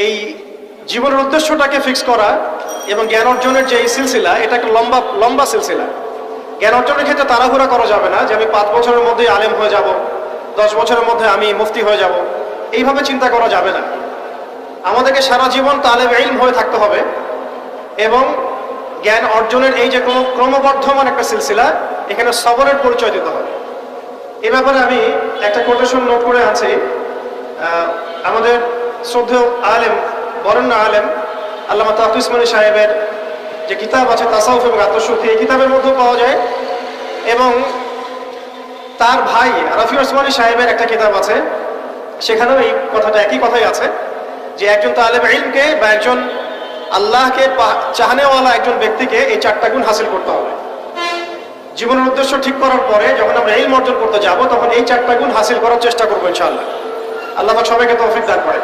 এই জীবনের উদ্দেশ্যটাকে ফিক্স করা এবং জ্ঞান অর্জনের যে এই সিলসিলা, এটা একটা লম্বা লম্বা সিলসিলা। জ্ঞান অর্জনের ক্ষেত্রে তাড়াহুড়া করা যাবে না যে আমি 5 বছরের মধ্যে আলেম হয়ে যাব, 10 বছরের মধ্যে আমি মুফতি হয়ে যাব, এইভাবে চিন্তা করা যাবে না। আমাদেরকে সারা জীবন তালেব ইলম হয়ে থাকতে হবে এবং জ্ঞান অর্জনের এই যে ক্রমবর্ধমান একটা সিলসিলা, এখানে সবরের পরিচয় দিতে হবে। এ ব্যাপারে আমি একটা কোটেশন নোট করে আছি। আমাদের শ্রদ্ধেয় আলেম, বরেণ্য আলেম আল্লামা তাকি উসমানী সাহেবের যে কিতাব আছে তাসাউফ এবং আত্মশুদ্ধি, এই কিতাবের মধ্যেও পাওয়া যায় এবং তার ভাই রাফি উসমানী সাহেবের একটা কিতাব আছে, সেখানেও এই কথাটা একই কথাই আছে যে একজন তালেব ইলমকে বা একজন আল্লাহকে চাহনেওয়ালা একজন ব্যক্তিকে এই 4টা গুণ হাসিল করতে হবে। জীবনের উদ্দেশ্য ঠিক করার পরে যখন আমরা ইলম অর্জন করতে যাব, তখন এই 4টা গুণ হাসিল করার চেষ্টা করবো ইনশাআল্লাহ। আল্লাহ পাক সবাইকে তৌফিক দান করেন।